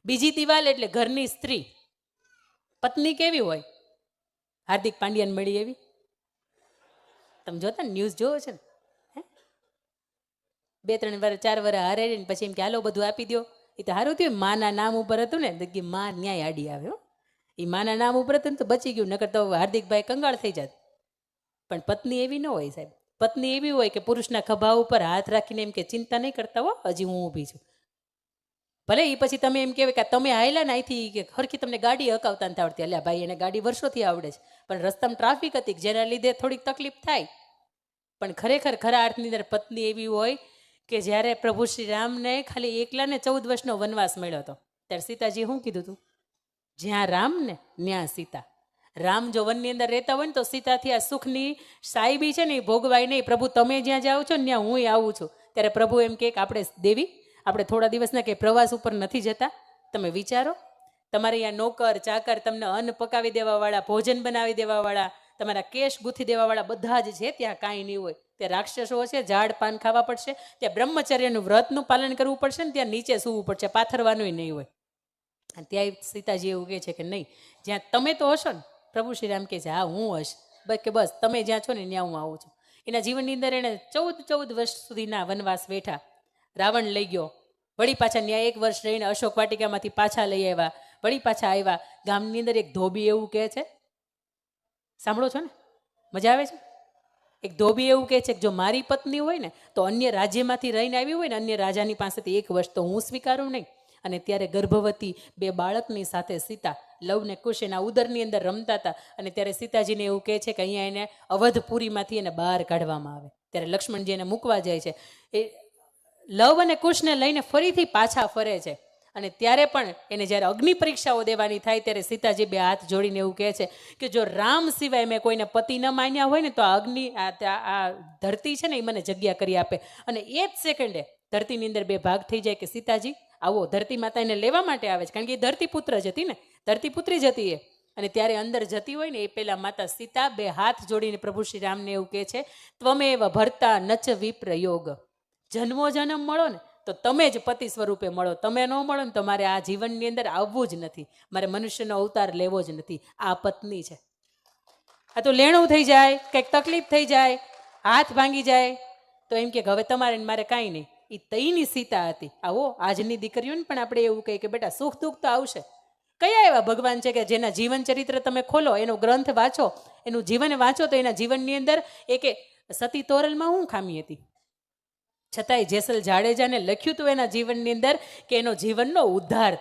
બીજી દિવાલ એટલે ઘરની સ્ત્રી. પત્ની કેવી હોય? હાર્દિક પાંડ્યાને મળી એવી? તમે જોતા ને, ન્યૂઝ જોવો છે ને? 2-3 વાર 4 વાર હારે ને પછી એમ કે હાલો બધું આપી દો. એ તો સારું થયું માના નામ ઉપર હતું ને, તો માં ન્યાય આડી આવે. એ માના નામ ઉપર હતું ને તો બચી ગયું, નકર તો હાર્દિકભાઈ કંગાળ થઈ જાત. પણ પત્ની એવી ન હોય સાહેબ. પત્ની એવી હોય કે પુરુષના ખભા ઉપર હાથ રાખીને એમ કે ચિંતા નહીં કરતા હો, હજી હું ઊભી છું. ભલે એ પછી તમે એમ કહેવાય કે તમે આવેલા ને અહીંથી કે હરખી તમને ગાડી હકાવતા નથી આવડતી. અલ્યા ભાઈ, એને ગાડી વર્ષોથી આવડે છે, પણ રસ્તામાં ટ્રાફિક હતી જેના લીધે થોડીક તકલીફ થાય. પણ ખરેખર ખરા અર્થની અંદર પત્ની એવી હોય કે જ્યારે પ્રભુ શ્રી રામને ખાલી એકલાને 14 વર્ષનો વનવાસ મળ્યો હતો, ત્યારે સીતાજી શું કીધું હતું? જ્યાં રામ ને ત્યાં સીતા. રામ જો વનની અંદર રહેતા હોય ને તો સીતાથી આ સુખની સાહેબી છે ને એ ભોગવાય નહીં. પ્રભુ તમે જ્યાં જાઓ છો ને ત્યાં હું આવું છું. ત્યારે પ્રભુ એમ કે આપણે દેવી, આપણે થોડા દિવસના કે પ્રવાસ ઉપર નથી જતા? તમે વિચારો, તમારે અહીંયા નોકર ચાકર, તમને અન્ન પકાવી દેવાવાળા, ભોજન બનાવી દેવાવાળા, તમારા કેશ ગૂંથી દેવાવાળા બધા જ છે, ત્યાં કાંઈ નહીં હોય. ત્યાં રાક્ષસો છે, ઝાડ પાન ખાવા પડશે, ત્યાં બ્રહ્મચર્યનું વ્રતનું પાલન કરવું પડશે ને ત્યાં નીચે સૂવું પડશે, પાથરવાનું નહીં હોય. અને ત્યાં સીતાજી એવું કહે છે કે નહીં, જ્યાં તમે તો હશો ને, પ્રભુ શ્રીરામ કહે છે હા હું હશ, કે બસ તમે જ્યાં છો ને ત્યાં હું આવું છું. એના જીવનની અંદર એણે 14 વર્ષ સુધીના વનવાસ વેઠા. રાવણ લઈ ગયો, વળી પાછા ત્યાં 1 વર્ષ રહીને અશોક વાટિકામાંથી પાછા લઈ આવ્યા, વળી પાછા આવ્યા. ગામની અંદર એક ધોબી એવું કહે છે, સાંભળો છો ને, મજા આવે છે? એક ધોબી એવું કહે છે કે જો મારી પત્ની હોય ને તો અન્ય રાજ્યમાંથી રહીને આવી હોય ને અન્ય રાજાની પાસેથી 1 વર્ષ તો હું સ્વીકારું નહીં. અને ત્યારે ગર્ભવતી 2 બાળકની સાથે સીતા લવ ને કુશ એના ઉદરની અંદર રમતા હતા. અને ત્યારે સીતાજીને એવું કહે છે કે અહીંયા એને અવધપુરીમાંથી એને બહાર કાઢવામાં આવે. ત્યારે લક્ષ્મણજી એને મૂકવા જાય છે. એ લવ અને કુશને લઈને ફરીથી પાછા ફરે છે. અને ત્યારે પણ એને જ્યારે અગ્નિ પરીક્ષાઓ દેવાની થાય ત્યારે સીતાજી 2 હાથ જોડીને એવું કહે છે કે જો રામ સિવાય મેં કોઈને પતિ ન માન્યા હોય ને તો આ અગ્નિ આ ધરતી છે ને એ મને જગ્યા કરી આપે. અને એ જ સેકન્ડે ધરતીની અંદર 2 ભાગ થઈ જાય કે સીતાજી આવો. ધરતી માતા એને લેવા માટે આવે છે, કારણ કે એ ધરતીપુત્ર જ હતી ને, ધરતીપુત્રી જ હતી એ. અને ત્યારે અંદર જતી હોય ને એ પહેલા માતા સીતા 2 હાથ જોડીને પ્રભુ શ્રી રામને એવું કહે છે, ત્વમેવ ભર્તા નચ વિપ્રયોગ. જન્મો જન્મ મળો ને તો તમે જ પતિ સ્વરૂપે મળો, તમે ન મળો ને તો મારે આ જીવનની અંદર આવવું જ નથી, મારે મનુષ્યનો અવતાર લેવો જ નથી. આ પત્ની છે. આ તો લેણું થઈ જાય, કંઈક તકલીફ થઈ જાય, હાથ ભાંગી જાય તો એમ કે હવે તમારે મારે કાંઈ નહીં. એ તઈની સીતા હતી. આવો આજની દીકરીઓને પણ આપણે એવું કહીએ કે બેટા સુખ દુઃખ તો આવશે. કયા એવા ભગવાન છે કે જેના જીવન ચરિત્ર તમે ખોલો, એનો ગ્રંથ વાંચો, એનું જીવન વાંચો તો એના જીવનની અંદર એક સતી તોરલમાં શું ખામી હતી? છતાંય જેસલ જાડેજાને લખ્યું હતું એના જીવનની અંદર કે એનો જીવનનો ઉદ્ધાર